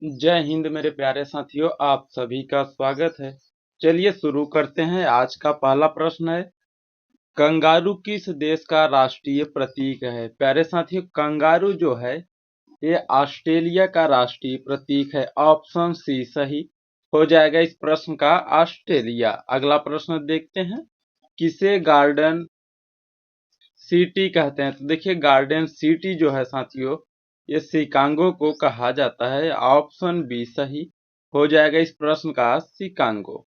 जय हिंद मेरे प्यारे साथियों, आप सभी का स्वागत है। चलिए शुरू करते हैं। आज का पहला प्रश्न है, कंगारू किस देश का राष्ट्रीय प्रतीक है? प्यारे साथियों, कंगारू जो है ये ऑस्ट्रेलिया का राष्ट्रीय प्रतीक है। ऑप्शन सी सही हो जाएगा इस प्रश्न का, ऑस्ट्रेलिया। अगला प्रश्न देखते हैं, किसे गार्डन सिटी कहते हैं? तो देखिए, गार्डन सिटी जो है साथियों, ये शिकागो को कहा जाता है। ऑप्शन बी सही हो जाएगा इस प्रश्न का, शिकागो।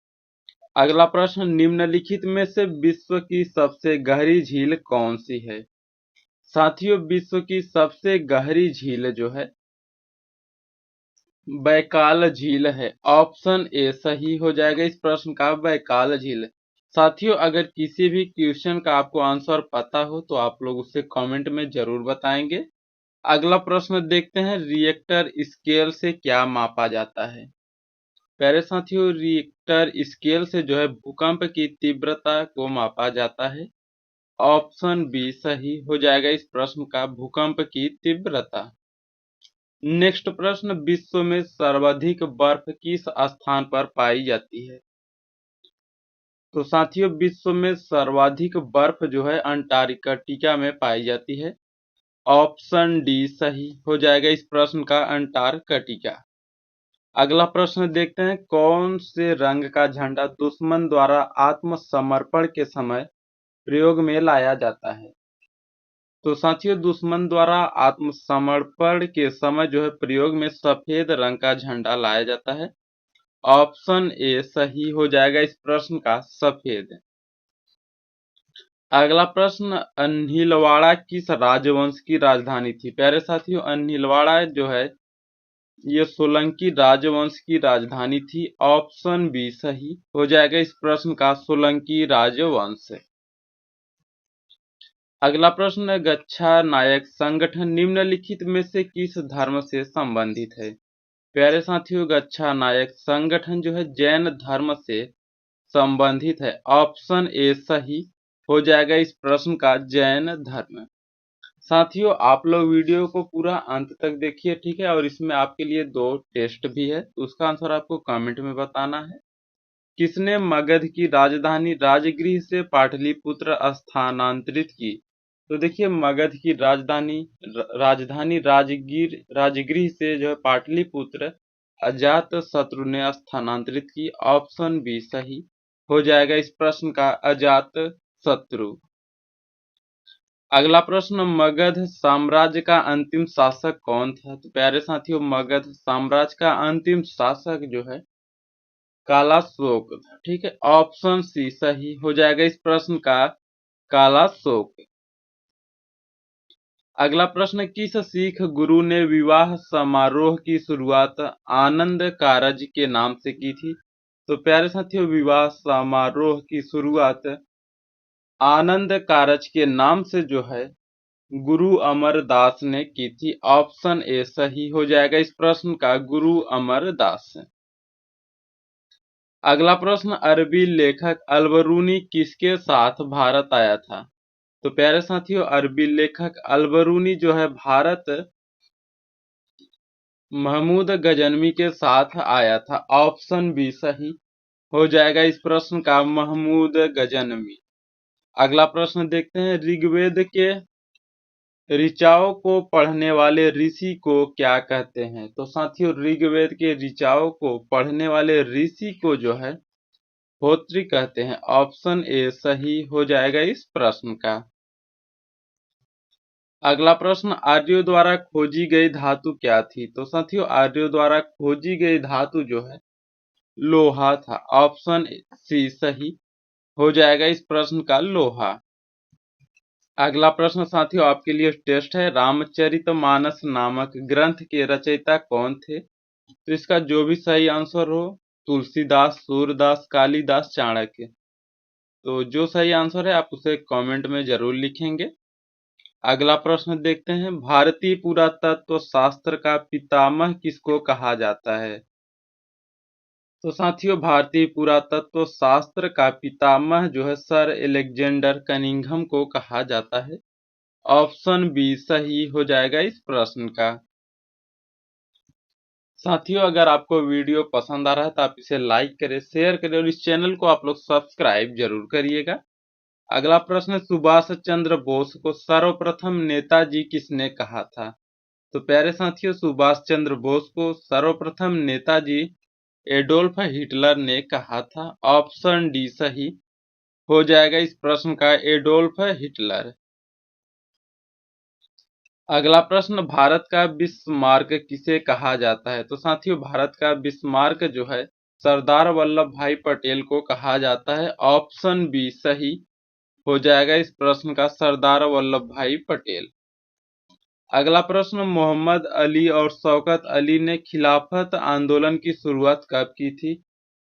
अगला प्रश्न, निम्नलिखित में से विश्व की सबसे गहरी झील कौन सी है? साथियों, विश्व की सबसे गहरी झील जो है बैकाल झील है। ऑप्शन ए सही हो जाएगा इस प्रश्न का, बैकाल झील। साथियों, अगर किसी भी क्वेश्चन का आपको आंसर पता हो तो आप लोग उससे कमेंट में जरूर बताएंगे। अगला प्रश्न देखते हैं, रिएक्टर स्केल से क्या मापा जाता है? प्यारे साथियों, रिएक्टर स्केल से जो है भूकंप की तीव्रता को मापा जाता है। ऑप्शन बी सही हो जाएगा इस प्रश्न का, भूकंप की तीव्रता। नेक्स्ट प्रश्न, विश्व में सर्वाधिक बर्फ किस स्थान पर पाई जाती है? तो साथियों, विश्व में सर्वाधिक बर्फ जो है अंटार्कटिका में पाई जाती है। ऑप्शन डी सही हो जाएगा इस प्रश्न का, अंटार्कटिका। अगला प्रश्न देखते हैं, कौन से रंग का झंडा दुश्मन द्वारा आत्मसमर्पण के समय प्रयोग में लाया जाता है? तो साथियों, दुश्मन द्वारा आत्मसमर्पण के समय जो है प्रयोग में सफेद रंग का झंडा लाया जाता है। ऑप्शन ए सही हो जाएगा इस प्रश्न का, सफेद। अगला प्रश्न, अन्हिलवाड़ा किस राजवंश की राजधानी थी? प्यारे साथियों, अन्हिलवाड़ा जो है ये सोलंकी राजवंश की राजधानी थी। ऑप्शन बी सही हो जाएगा इस प्रश्न का, सोलंकी राजवंश। अगला प्रश्न, गच्छा नायक संगठन निम्नलिखित में से किस धर्म से संबंधित है? प्यारे साथियों, गच्छा नायक संगठन जो है जैन धर्म से संबंधित है। ऑप्शन ए सही हो जाएगा इस प्रश्न का, जैन धर्म। साथियों, आप लोग वीडियो को पूरा अंत तक देखिए, ठीक है? और इसमें आपके लिए 2 टेस्ट भी है, तो उसका आंसर आपको कमेंट में बताना है। किसने मगध की राजधानी राजगृह से पाटलिपुत्र स्थानांतरित की? तो देखिए, मगध की राजधानी राजगृह से जो है पाटलिपुत्र अजात शत्रु ने स्थानांतरित की। ऑप्शन बी सही हो जाएगा इस प्रश्न का, अजात शत्रु। अगला प्रश्न, मगध साम्राज्य का अंतिम शासक कौन था? तो प्यारे साथियों, मगध साम्राज्य का अंतिम शासक जो है कालाशोक था, ठीक है? ऑप्शन सी सही हो जाएगा इस प्रश्न का, कालाशोक। अगला प्रश्न, किस सिख गुरु ने विवाह समारोह की शुरुआत आनंद कारज के नाम से की थी? तो प्यारे साथियों, विवाह समारोह की शुरुआत आनंद कारज के नाम से जो है गुरु अमरदास ने की थी। ऑप्शन ए सही हो जाएगा इस प्रश्न का, गुरु अमरदास। अगला प्रश्न, अरबी लेखक अलबरूनी किसके साथ भारत आया था? तो प्यारे साथियों, अरबी लेखक अलबरूनी जो है भारत महमूद गजनवी के साथ आया था। ऑप्शन बी सही हो जाएगा इस प्रश्न का, महमूद गजनवी। अगला प्रश्न देखते हैं, ऋग्वेद के ऋचाओं को पढ़ने वाले ऋषि को क्या कहते हैं? तो साथियों, ऋग्वेद के ऋचाओं को पढ़ने वाले ऋषि को जो है होत्री कहते हैं। ऑप्शन ए सही हो जाएगा इस प्रश्न का। अगला प्रश्न, आर्यों द्वारा खोजी गई धातु क्या थी? तो साथियों, आर्यों द्वारा खोजी गई धातु जो है लोहा था। ऑप्शन सी सही हो जाएगा इस प्रश्न का, लोहा। अगला प्रश्न साथियों आपके लिए टेस्ट है, रामचरितमानस नामक ग्रंथ के रचयिता कौन थे? तो इसका जो भी सही आंसर हो, तुलसीदास, सूरदास, कालिदास, चाणक्य। तो जो सही आंसर है आप उसे कमेंट में जरूर लिखेंगे। अगला प्रश्न देखते हैं, भारतीय पुरातत्व शास्त्र का पितामह किसको कहा जाता है? तो साथियों, भारतीय पुरातत्व शास्त्र का पितामह जो है सर एलेक्जेंडर कनिंघम को कहा जाता है। ऑप्शन बी सही हो जाएगा इस प्रश्न का। साथियों, अगर आपको वीडियो पसंद आ रहा है तो आप इसे लाइक करें, शेयर करें और इस चैनल को आप लोग सब्सक्राइब जरूर करिएगा। अगला प्रश्न है, सुभाष चंद्र बोस को सर्वप्रथम नेताजी किसने कहा था? तो प्यारे साथियों, सुभाष चंद्र बोस को सर्वप्रथम नेताजी एडोल्फ हिटलर ने कहा था। ऑप्शन डी सही हो जाएगा इस प्रश्न का, एडोल्फ हिटलर। अगला प्रश्न, भारत का बिस्मार्क किसे कहा जाता है? तो साथियों, भारत का बिस्मार्क जो है सरदार वल्लभ भाई पटेल को कहा जाता है। ऑप्शन बी सही हो जाएगा इस प्रश्न का, सरदार वल्लभ भाई पटेल। अगला प्रश्न, मोहम्मद अली और शौकत अली ने खिलाफत आंदोलन की शुरुआत कब की थी?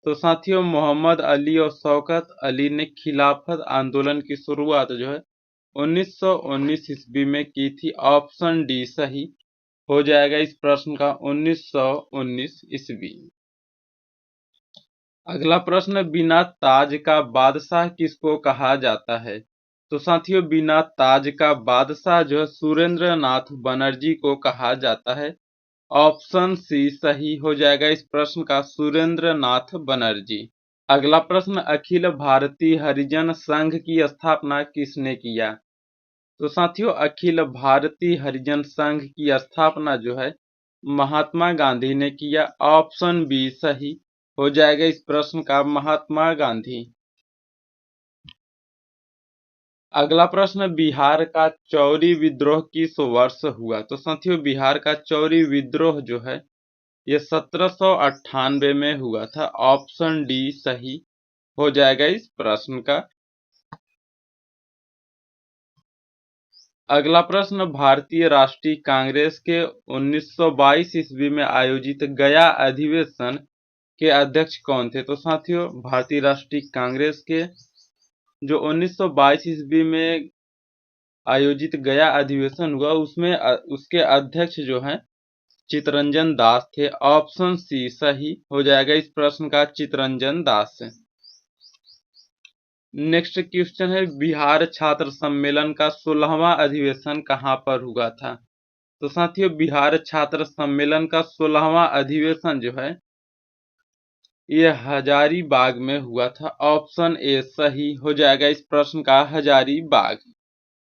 तो साथियों, मोहम्मद अली और शौकत अली ने खिलाफत आंदोलन की शुरुआत जो है 1919 ईस्वी में की थी। ऑप्शन डी सही हो जाएगा इस प्रश्न का, 1919 ईस्वी। अगला प्रश्न, बिना ताज का बादशाह किसको कहा जाता है? तो साथियों, बिना ताज का बादशाह जो है सुरेंद्र नाथ बनर्जी को कहा जाता है। ऑप्शन सी सही हो जाएगा इस प्रश्न का, सुरेंद्र नाथ बनर्जी। अगला प्रश्न, अखिल भारतीय हरिजन संघ की स्थापना किसने किया? तो साथियों, अखिल भारतीय हरिजन संघ की स्थापना जो है महात्मा गांधी ने किया। ऑप्शन बी सही हो जाएगा इस प्रश्न का, महात्मा गांधी। अगला प्रश्न, बिहार का चौरी विद्रोह किस वर्ष हुआ? तो साथियों, बिहार का चौरी विद्रोह जो है ये 1798 में हुआ था। ऑप्शन डी सही हो जाएगा इस प्रश्न का। अगला प्रश्न, भारतीय राष्ट्रीय कांग्रेस के 1922 ईस्वी में आयोजित गया अधिवेशन के अध्यक्ष कौन थे? तो साथियों, भारतीय राष्ट्रीय कांग्रेस के जो 1922 ईस्वी में आयोजित गया अधिवेशन हुआ उसमें उसके अध्यक्ष जो हैं चितरंजन दास थे। ऑप्शन सी सही हो जाएगा इस प्रश्न का, चितरंजन दास। नेक्स्ट क्वेश्चन है, बिहार छात्र सम्मेलन का 16वां अधिवेशन कहां पर हुआ था? तो साथियों, बिहार छात्र सम्मेलन का 16वां अधिवेशन जो है ये हजारीबाग में हुआ था। ऑप्शन ए सही हो जाएगा इस प्रश्न का, हजारीबाग।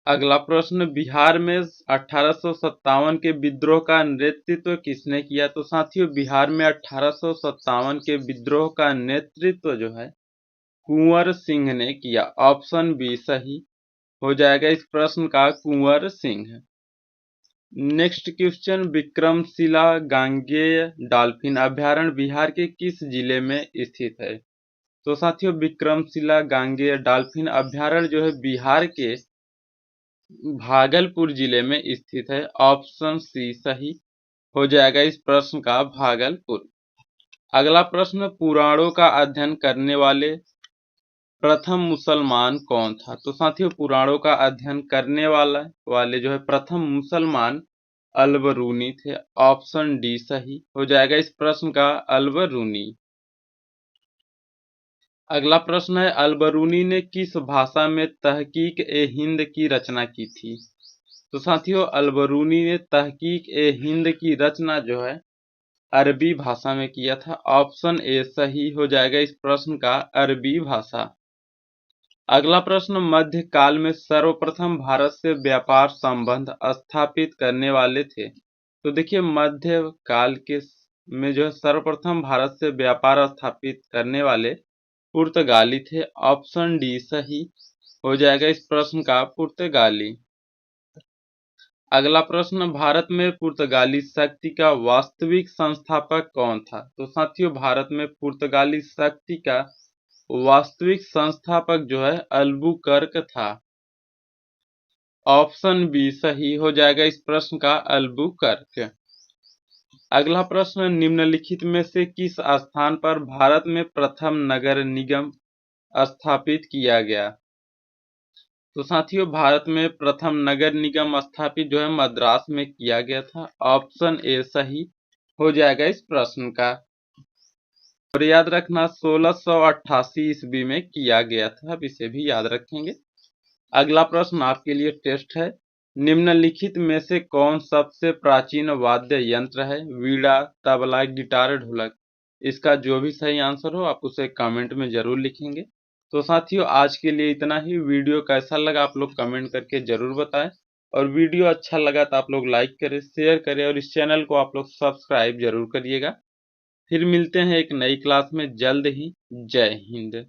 अगला प्रश्न, बिहार में 1857 के विद्रोह का नेतृत्व किसने किया? तो साथियों, बिहार में 1857 के विद्रोह का नेतृत्व जो है कुंवर सिंह ने किया। ऑप्शन बी सही हो जाएगा इस प्रश्न का, कुंवर सिंह। नेक्स्ट क्वेश्चन, विक्रमशिला गांगेय डॉल्फिन अभ्यारण्य बिहार के किस जिले में स्थित है? तो साथियों, विक्रमशिला गांगेय डॉल्फिन अभ्यारण्य जो है बिहार के भागलपुर जिले में स्थित है। ऑप्शन सी सही हो जाएगा इस प्रश्न का, भागलपुर। अगला प्रश्न, पुराणों का अध्ययन करने वाले प्रथम मुसलमान कौन था? तो साथियों, पुराणों का अध्ययन करने वाले जो है प्रथम मुसलमान अलबरूनी थे। ऑप्शन डी सही हो जाएगा इस प्रश्न का, अलबरूनी। अगला प्रश्न है, अलबरूनी ने किस भाषा में तहकीक ए हिंद की रचना की थी? तो साथियों, अलबरूनी ने तहकीक ए हिंद की रचना जो है अरबी भाषा में किया था। ऑप्शन ए सही हो जाएगा इस प्रश्न का, अरबी भाषा। अगला प्रश्न, मध्यकाल में सर्वप्रथम भारत से व्यापार संबंध स्थापित करने वाले थे? तो देखिए, मध्यकाल के में जो है सर्वप्रथम भारत से व्यापार स्थापित करने वाले पुर्तगाली थे। ऑप्शन डी सही हो जाएगा इस प्रश्न का, पुर्तगाली। अगला प्रश्न, भारत में पुर्तगाली शक्ति का वास्तविक संस्थापक कौन था? तो साथियों, भारत में पुर्तगाली शक्ति का वास्तविक संस्थापक जो है अल्बुकर्क था। ऑप्शन बी सही हो जाएगा इस प्रश्न का, अल्बुकर्क। अगला प्रश्न, निम्नलिखित में से किस स्थान पर भारत में प्रथम नगर निगम स्थापित किया गया? तो साथियों, भारत में प्रथम नगर निगम स्थापित जो है मद्रास में किया गया था। ऑप्शन ए सही हो जाएगा इस प्रश्न का। और याद रखना 1688 ईस्वी में किया गया था, अब इसे भी याद रखेंगे। अगला प्रश्न आपके लिए टेस्ट है, निम्नलिखित में से कौन सबसे प्राचीन वाद्य यंत्र है? वीणा, तबला, गिटार, ढोलक। इसका जो भी सही आंसर हो आप उसे कमेंट में जरूर लिखेंगे। तो साथियों आज के लिए इतना ही। वीडियो कैसा लगा आप लोग कमेंट करके जरूर बताएं, और वीडियो अच्छा लगा तो आप लोग लाइक करें, शेयर करें, और इस चैनल को आप लोग सब्सक्राइब जरूर करिएगा। फिर मिलते हैं एक नई क्लास में जल्द ही। जय हिंद।